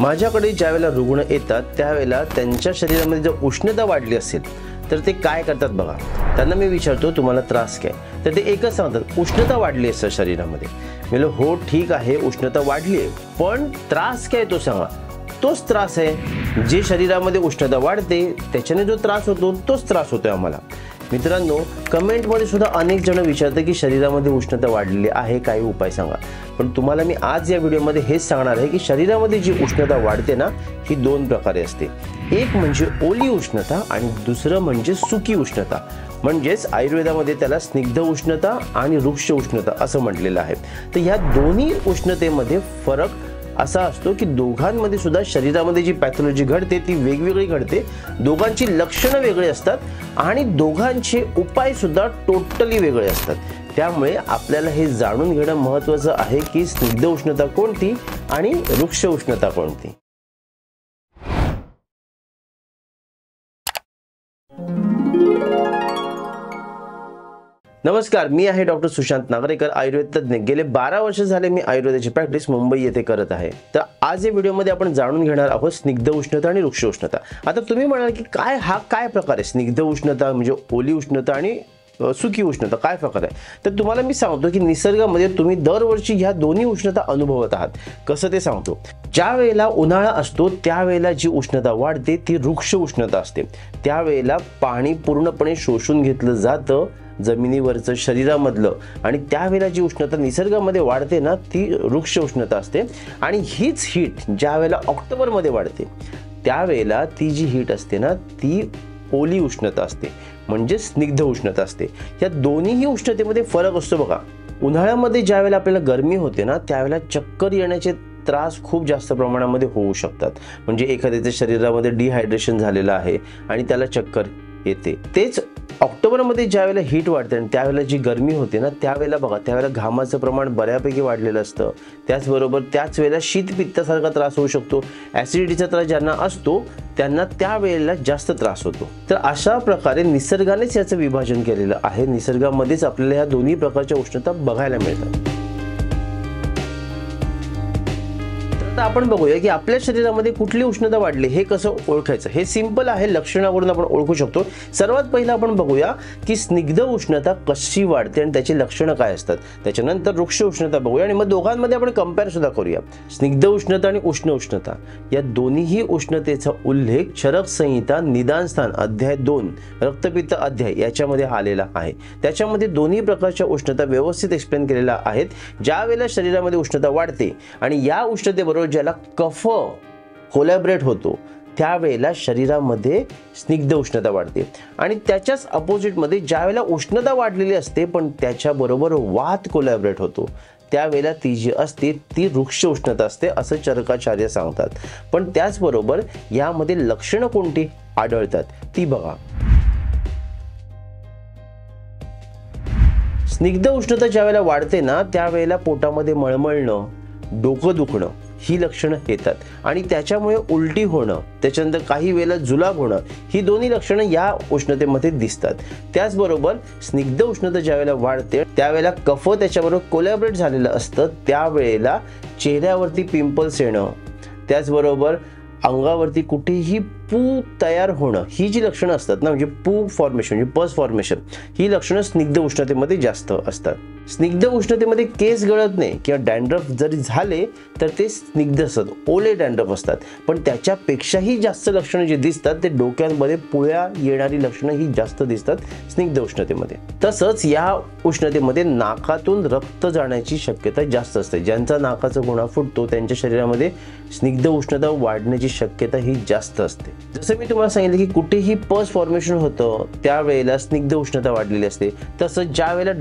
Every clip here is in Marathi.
माझ्याकडे ज्यावेळेला रुग्ण येतात त्यावेळेला त्यांच्या शरीरामध्ये जर उष्णता वाढली असेल तर ते काय करतात बघा. त्यांना मी विचारतो तुम्हाला त्रास काय, तर ते एकच सांगतात उष्णता वाढली आहे सर शरीरामध्ये. मी म्हणलो हो ठीक आहे, उष्णता वाढली आहे, पण त्रास काय तो सांगा. तोच त्रास आहे, जे शरीरामध्ये उष्णता वाढते त्याच्याने जो त्रास होतो तोच त्रास होतोय आम्हाला. मित्रांनो, कमेंटमध्ये सुद्धा अनेक जण विचारतात की शरीरामध्ये उष्णता वाढलेली आहे, काही उपाय सांगा. पण तुम्हाला मी आज या व्हिडिओमध्ये हेच सांगणार आहे की शरीरामध्ये जी उष्णता वाढते ना, ही दोन प्रकारे असते. एक म्हणजे ओली उष्णता आणि दुसरं म्हणजे सुकी उष्णता. म्हणजेच आयुर्वेदामध्ये त्याला स्निग्ध उष्णता आणि रुक्ष उष्णता असं म्हटलेलं आहे. तर ह्या दोन्ही उष्णतेमध्ये फरक असा असतो की दोघांमध्ये सुद्धा शरीरामध्ये जी पॅथॉलॉजी घडते ती वेगवेगळी घडते, दोघांची लक्षणं वेगळी असतात आणि दोघांचे उपाय सुद्धा टोटली वेगळे असतात. त्यामुळे आपल्याला हे जाणून घेणं महत्त्वाचं आहे की स्निग्ध उष्णता कोणती आणि रुक्ष उष्णता कोणती. नमस्कार, मी आहे डॉक्टर सुशांत नागरेकर, आयुर्वेद तज्ञ. गेले 12 वर्ष झाले मी आयुर्वेदाची प्रॅक्टिस मुंबई येथे करत आहे. तर आज या व्हिडिओमध्ये आपण जाणून घेणार आहोत स्निग्ध उष्णता आणि रुक्ष उष्णता. आता तुम्ही म्हणाल की काय प्रकार आहे स्निग्ध उष्णता म्हणजे ओली उष्णता आणि सुकी उष्णता काय प्रकार आहे. तर तुम्हाला मी सांगतो की निसर्गामध्ये तुम्ही दरवर्षी ह्या दोन्ही उष्णता अनुभवत आहात. कसं ते सांगतो. ज्या वेळेला उन्हाळा असतो त्यावेळेला जी उष्णता वाढते ती रुक्ष उष्णता असते. त्यावेळेला पाणी पूर्णपणे शोषून घेतलं जातं जमिनीवरचं शरीरामधलं, आणि त्यावेळेला जी उष्णता निसर्गामध्ये वाढते ना ती रुक्ष उष्णता असते. आणि हीच हीट ज्या वेळेला ऑक्टोबरमध्ये वाढते त्यावेळेला ती जी हीट असते ना ती ओली उष्णता असते, म्हणजे स्निग्ध उष्णता असते. या दोन्हीही उष्णतेमध्ये फरक असतो बघा. उन्हाळ्यामध्ये ज्या वेळेला आपल्याला गरमी होते ना त्यावेळेला चक्कर येण्याचे त्रास खूप जास्त प्रमाणामध्ये होऊ शकतात. म्हणजे एखाद्याच्या शरीरामध्ये डिहायड्रेशन झालेलं आहे आणि त्याला चक्कर येते. तेच ऑक्टोबरमध्ये ज्या वेळेला हीट वाढते आणि त्यावेळेला जी गरमी होते ना त्यावेळेला बघा त्यावेळेला घामाचं प्रमाण बऱ्यापैकी वाढलेलं असतं. त्याचबरोबर त्याच वेळेला शीतपित्तासारखा त्रास होऊ शकतो. ॲसिडिटीचा त्रास ज्यांना असतो त्यांना त्यावेळेला जास्त त्रास होतो. तर अशा प्रकारे निसर्गानेच याचं विभाजन केलेलं आहे. निसर्गामध्येच आपल्याला ह्या दोन्ही प्रकारच्या उष्णता बघायला मिळतात. आता आपण बघूया की आपल्या शरीरामध्ये कुठली उष्णता वाढली हे कसं ओळखायचं. हे सिंपल आहे, लक्षणावरून आपण ओळखू शकतो. सर्वात पहिलं आपण बघूया की स्निग्ध उष्णता कशी वाढते आणि त्याची लक्षणं काय असतात. त्याच्यानंतर रुक्ष उष्णता बघूया आणि मग दोघांमध्ये आपण कंपेअर सुद्धा करूया. स्निग्ध उष्णता आणि उष्ण उष्णता या दोन्हीही उष्णतेचा उल्लेख चरक संहिता निदान स्थान अध्याय 2 रक्तपित्त अध्याय याच्यामध्ये आलेला आहे. त्याच्यामध्ये दोन्ही प्रकारच्या उष्णता व्यवस्थित एक्सप्लेन केलेल्या आहेत. ज्या वेळेला शरीरामध्ये उष्णता वाढते आणि या उष्णतेबरोबर ज्याला कफ कोलॅबरेट होतो त्यावेळेला शरीरामध्ये स्निग्ध उष्णता वाढते. आणि त्याच्याच अपोजिटमध्ये ज्या वेळेला उष्णता वाढलेली असते पण त्याच्याबरोबर वात कोलॅबरेट होतो त्यावेळेला ती जी असते ती रुक्ष उष्णता असते असं चरकाचार्य सांगतात. पण त्याचबरोबर यामध्ये लक्षणं कोणती आढळतात ती बघा. स्निग्ध उष्णता ज्या वेळेला वाढते ना त्यावेळेला पोटामध्ये मळमळणं, डोकं दुखणं ही लक्षणं येतात आणि त्याच्यामुळे उलटी होणं, त्याच्यानंतर काही वेळेला जुलाब होणं ही दोन्ही लक्षणं या उष्णतेमध्ये दिसतात. त्याचबरोबर स्निग्ध उष्णता ज्या वेळेला वाढते त्यावेळेला कफ त्याच्याबरोबर कोलॅबरेट झालेलं असतं त्यावेळेला चेहऱ्यावरती पिंपल्स येणं, त्याचबरोबर अंगावरती कुठेही पू तयार होणं ही जी लक्षणं असतात ना म्हणजे पू फॉर्मेशन म्हणजे पस फॉर्मेशन ही लक्षणं स्निग्ध उष्णतेमध्ये जास्त असतात. स्निग्ध उष्णतेमध्ये केस गळत नाही किंवा डॅन्ड्रफ जरी झाले तर ते स्निग्ध असतात, ओले डॅन्ड्रफ असतात. पण त्याच्यापेक्षाही जास्त लक्षणं जे दिसतात ते डोक्यांमध्ये पुळ्या येणारी लक्षणं ही जास्त दिसतात स्निग्ध उष्णतेमध्ये. तसंच या उष्णतेमध्ये नाकातून रक्त जाण्याची शक्यता जास्त असते. ज्यांचा नाकाचा गुहा फुटतो त्यांच्या शरीरामध्ये स्निग्ध उष्णता वाढण्याची शक्यता ही जास्त असते. जसं मी तुम्हाला सांगितलं की कुठेही पस फॉर्मेशन होतं त्यावेळेला स्निग्ध उष्णता वाढलेली असते. तसंच ज्या वेळेला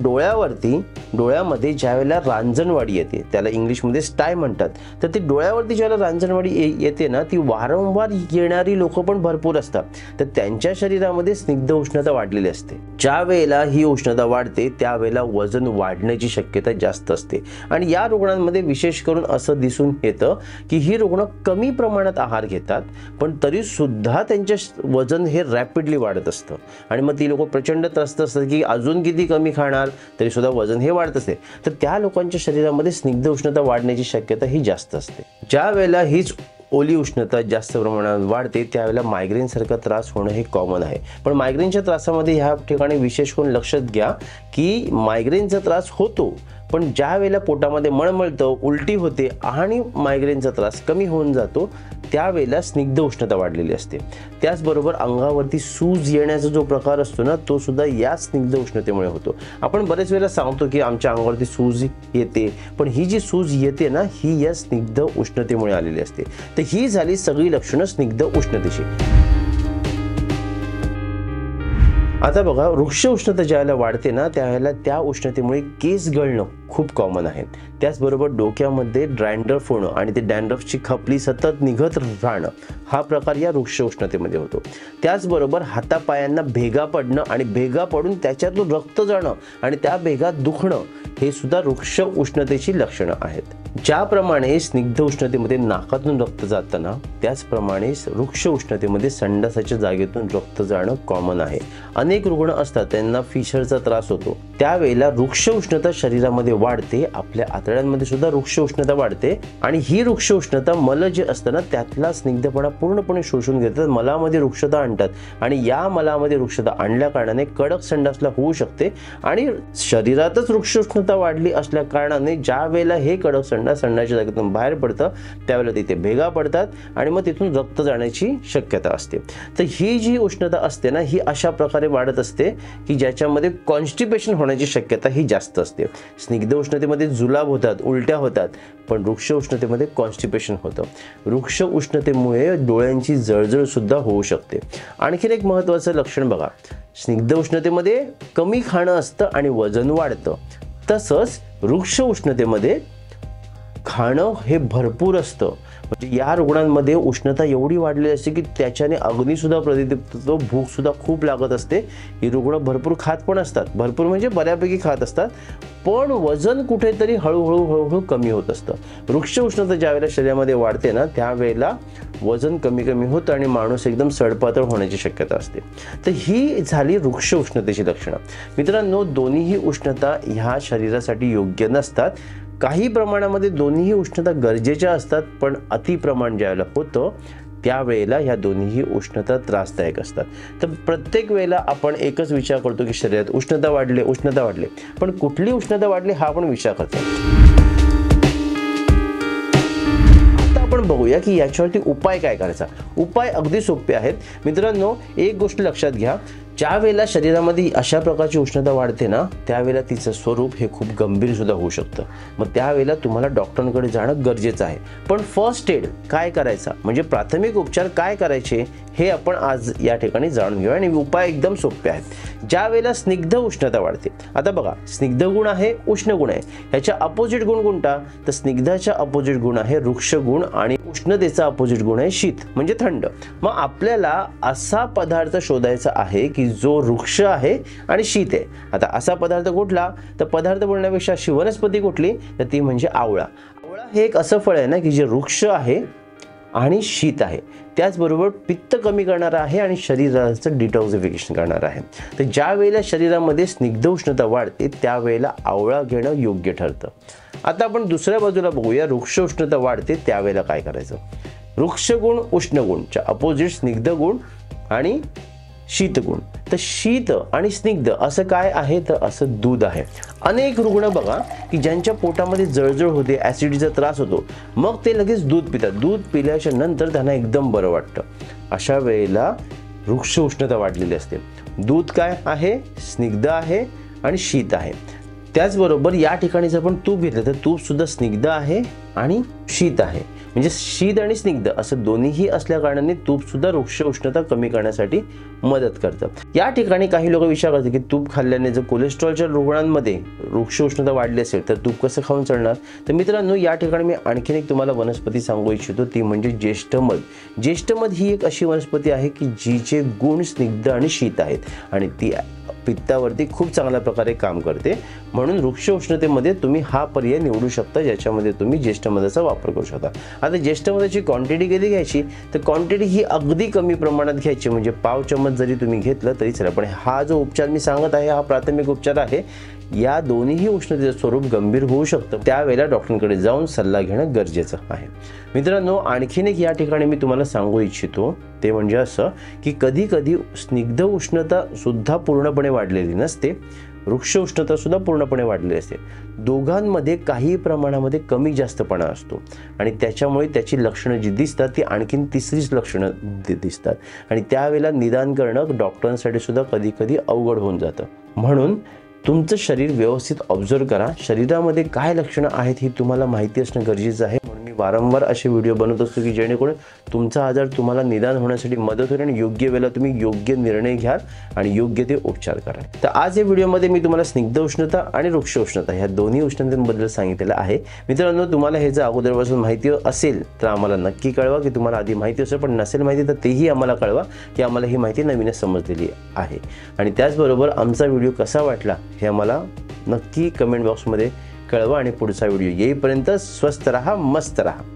डोळ्यामध्ये ज्या वेळेला रांजणवाडी येते त्याला इंग्लिशमध्ये स्टाय म्हणतात. तर ती डोळ्यावरती ज्यावेळेला रांजणवाडी येते ना ती वारंवार येणारी लोक पण भरपूर असतात. तर त्यांच्या शरीरामध्ये स्निग्ध उष्णता वाढलेली असते. ज्या वेळेला ही उष्णता वाढते त्यावेळेला वजन वाढण्याची शक्यता जास्त असते. आणि या रुग्णांमध्ये विशेष करून असं दिसून येतं की ही रुग्ण कमी प्रमाणात आहार घेतात पण तरी सुद्धा त्यांचे वजन हे रॅपिडली वाढत असतं. आणि मग ती लोक प्रचंड त्रस्त असतात की अजून किती कमी खाणार तरी सुद्धा वजन हे वाढत असते. तर त्या लोकांच्या शरीरामध्ये स्निग्ध उष्णता वाढण्याची शक्यता ही जास्त असते. ज्या वेळेला हीच ओली उष्णता जास्त प्रमाणात वाढते त्यावेळेला मायग्रेनसारखा त्रास होणं हे कॉमन आहे। पण मायग्रेनच्या त्रासामध्ये ह्या ठिकाणी विशेष करून लक्षात घ्या की मायग्रेनचा त्रास होतो, पण ज्या वेळेला पोटामध्ये मळमळतं, उलटी होते आणि मायग्रेनचा त्रास कमी होऊन जातो त्यावेळेला स्निग्ध उष्णता वाढलेली असते। त्याचबरोबर अंगावरती सूज येण्याचा जो प्रकार असतो ना, तो सुद्धा या स्निग्ध उष्णतेमुळे होतो। आपण बरेच वेळेला सांगतो की आमच्या अंगावरती सूज येते, पण ही जी सूज येते ना, ही या स्निग्ध उष्णतेमुळे आलेली असते। तर ही झाली सगळी लक्षणं स्निग्ध उष्णतेची। आता बघा, वृक्ष उष्णता ज्यावेळेला वाढते ना त्यावेळेला त्या उष्णतेमुळे केस गळणं खूप कॉमन आहे। त्याचबरोबर डोक्यामध्ये डॅन्ड्रफ होणं आणि ते डॅन्ड्रफची खपली सतत निघत राहणं हा प्रकार या वृक्ष उष्णतेमध्ये होतो। त्याचबरोबर हातापायांना भेगा पडणं आणि भेगा पडून त्याच्यातून रक्त जाणं आणि त्या भेगात दुखणं हे सुद्धा वृक्ष उष्णतेची लक्षणं आहेत। ज्याप्रमाणे स्निग्ध उष्णतेमध्ये नाकातून रक्त जातं ना, त्याचप्रमाणे वृक्ष उष्णतेमध्ये संडासाच्या जागेतून रक्त जाणं कॉमन आहे। अनेक रुग्ण असतात त्यांना फिशरचा त्रास होतो, त्यावेळेला वृक्ष उष्णता शरीरामध्ये वाढते, आपल्या आतड्यांमध्ये सुद्धा वृक्ष उष्णता वाढते आणि ही वृक्ष उष्णता मल जे असतं ना त्यातला स्निग्धपणा पूर्णपणे शोषून घेतात, मलामध्ये वृक्षता आणतात आणि या मलामध्ये वृक्षता आणल्या कारणाने कडक संडासला होऊ शकते आणि शरीरातच वृक्ष उष्णता वाढली असल्या कारणाने ज्या वेळेला हे कडक संडासच्या जागेतून बाहेर पडतं त्यावेळेला तिथे भेगा पडतात आणि मग तिथून रक्त जाण्याची शक्यता असते। तर ही जी उष्णता असते ना, ही अशा प्रकारे वाढत असते की ज्याच्यामध्ये कॉन्स्टिपेशन होण्याची शक्यता ही जास्त असते। स्निग्ध उष्णतेमध्ये जुलाब होतात, उलट्या होतात, पण वृक्ष उष्णतेमध्ये कॉन्स्टिपेशन होतं। वृक्ष उष्णतेमुळे डोळ्यांची जळजळ सुद्धा होऊ शकते। आणखीन एक महत्त्वाचं लक्षण बघा, स्निग्ध उष्णतेमध्ये कमी खाणं असतं आणि वजन वाढतं, तसंच वृक्ष उष्णतेमध्ये खाणं हे भरपूर असतं। म्हणजे या रुग्णांमध्ये उष्णता एवढी वाढलेली असते की त्याच्याने अग्नी सुद्धा प्रदीप्त होतो, भूक सुद्धा खूप लागत असते। ही रुग्ण भरपूर खात पण असतात, भरपूर म्हणजे बऱ्यापैकी खात असतात, पण वजन कुठेतरी हळूहळू कमी होत असतं। वृक्ष उष्णता ज्यावेळेला शरीरामध्ये वाढते ना त्यावेळेला वजन कमी होतं आणि माणूस एकदम सडपातळ होण्याची शक्यता असते। तर ही झाली वृक्ष उष्णतेची लक्षणं। मित्रांनो, दोन्हीही उष्णता ह्या शरीरासाठी योग्य नसतात। काही प्रमाणामध्ये दोन्हीही उष्णता गरजेच्या असतात, पण अतिप्रमाण ज्यावेळेला होतं त्यावेळेला ह्या दोन्हीही उष्णता त्रासदायक असतात। तर प्रत्येक वेळेला आपण एकच विचार करतो की शरीरात उष्णता वाढले, पण कुठली उष्णता वाढली हा आपण विचार करतो। आता आपण बघूया की याच्यावरती उपाय काय करायचा। उपाय अगदी सोपे आहेत मित्रांनो। एक गोष्ट लक्षात घ्या, ज्या वेळेला शरीरामध्ये अशा प्रकारची उष्णता वाढते ना त्यावेळेला तिचं स्वरूप हे खूप गंभीर सुद्धा होऊ शकतं। मग त्यावेळेला तुम्हाला डॉक्टरांकडे जाणं गरजेचं आहे। पण फर्स्ट एड काय करायचा, म्हणजे प्राथमिक उपचार काय करायचे हे आपण आज या ठिकाणी जाणून घेऊया आणि उपाय एकदम सोपे आहेत। ज्या वेळेला स्निग्ध उष्णता वाढते, आता बघा, स्निग्ध गुण आहे, उष्ण गुण आहे, ह्याच्या अपोजिट गुण कोणता, तर स्निग्धाच्या अपोजिट गुण आहे वृक्ष गुण आणि उष्णतेचा अपोजिट गुण आहे शीत म्हणजे थंड। मग आपल्याला असा पदार्थ शोधायचा आहे की जो वृक्ष आहे आणि शीत आहे। आता असा पदार्थ कुठला, तर पदार्थ बोलण्यापेक्षा अशी वनस्पती कुठली, तर ती म्हणजे आवळा। आवळा हे एक असं फळ आहे ना की जे वृक्ष आहे आणि शीत आहे, त्याचबरोबर पित्त कमी करणार आहे आणि शरीराचं डिटॉक्सिफिकेशन करणार आहे। तर ज्या वेळेला शरीरामध्ये स्निग्ध उष्णता वाढते त्यावेळेला आवळा घेणं योग्य ठरतं। आता आपण दुसऱ्या बाजूला बघूया, वृक्ष उष्णता वाढते त्यावेळेला काय करायचं। वृक्ष गुण उष्ण गुणच्या अपोजिट स्निग्ध गुण आणि शीतगुण। तर शीत आणि स्निग्ध असं काय आहे, तर असं दूध आहे। अनेक रुग्ण बघा की ज्यांच्या पोटामध्ये जळजळ होते, ॲसिडिटीचा त्रास होतो, मग ते लगेच दूध पितात, दूध पिल्याच्या नंतर त्यांना एकदम बरं वाटतं। अशा वेळेला वृक्ष उष्णता वाढलेली असते। दूध काय आहे, स्निग्ध आहे आणि शीत आहे। त्याचबरोबर या ठिकाणी जर आपण तूप घेतलं तर तूप सुद्धा स्निग्ध आहे आणि शीत आहे, म्हणजे शीत आणि स्निग्ध असं दोन्हीही असल्या कारणाने तूप सुद्धा वृक्ष उष्णता कमी करण्यासाठी मदत करतं। या ठिकाणी काही लोक विचार करतात की तूप खाल्ल्याने जर कोलेस्ट्रॉलच्या रुग्णांमध्ये वृक्ष उष्णता वाढली असेल तर तूप कसं खाऊन चालणार। तर मित्रांनो, या ठिकाणी मी आणखीन एक तुम्हाला वनस्पती सांगू इच्छितो, ती म्हणजे ज्येष्ठमध। ज्येष्ठमध ही एक अशी वनस्पती आहे की जिचे गुण स्निग्ध आणि शीत आहेत आणि ती पित्तावरती खूप चांगल्या प्रकारे काम करते। म्हणून वृक्ष उष्णतेमध्ये तुम्ही हा पर्याय निवडू शकता ज्याच्यामध्ये तुम्ही ज्येष्ठमधाचा वापर करू शकता। आता ज्येष्ठमधाची क्वांटिटी किती घ्यायची, तर क्वांटिटी ही अगदी कमी प्रमाणात घ्यायची, म्हणजे पाव चमच जरी तुम्ही घेतलं तरी चला। पण हा जो उपचार मी सांगत आहे हा प्राथमिक उपचार आहे। या दोन्हीही उष्णतेचं स्वरूप गंभीर होऊ शकतं, त्यावेळेला डॉक्टरांकडे जाऊन सल्ला घेणं गरजेचं आहे. मित्रांनो, आणखीन एक या ठिकाणी मी तुम्हाला सांगू इच्छितो ते म्हणजे असं की कधी कधी स्निग्ध उष्णता सुद्धा पूर्णपणे वाढलेली नसते, वृक्ष उष्णता सुद्धा पूर्णपणे वाढलेली असते. दोघांमध्ये काही प्रमाणामध्ये कमी जास्तपणा असतो आणि त्याच्यामुळे त्याची लक्षणं जी दिसतात ती आणखीन तिसरीच लक्षणं दिसतात आणि त्यावेळेला निदान करणं डॉक्टरांसाठी सुद्धा कधी कधी अवघड होऊन जातं. म्हणून तुमचं शरीर व्यवस्थित ऑब्झर्व करा. शरीरामध्ये काय लक्षणं आहेत ही तुम्हाला माहिती असणं गरजेचं आहे. म्हणून मी वारंवार असे व्हिडिओ बनवत असतो की जेणेकरून तुमचा आजार तुम्हाला निदान होण्यासाठी मदत होईल आणि योग्य वेळेला तुम्ही योग्य निर्णय घ्याल आणि योग्य ते उपचार कराल. तर आज या व्हिडिओमध्ये मी तुम्हाला स्निग्ध उष्णता आणि वृक्ष उष्णता ह्या दोन्ही उष्णतेबद्दल सांगितलेलं आहे. मित्रांनो, तुम्हाला हे जर अगोदरपासून माहिती असेल तर आम्हाला नक्की कळवा की तुम्हाला आधी माहिती असेल, पण नसेल माहिती तर तेही आम्हाला कळवा की आम्हाला ही माहिती नवीनच समजलेली आहे. आणि त्याचबरोबर आमचा व्हिडिओ कसा वाटला हे आम्हाला नक्की कमेंट बॉक्समध्ये कळवा आणि पुढचा व्हिडिओ येईपर्यंत स्वस्थ राहा, मस्त राहा.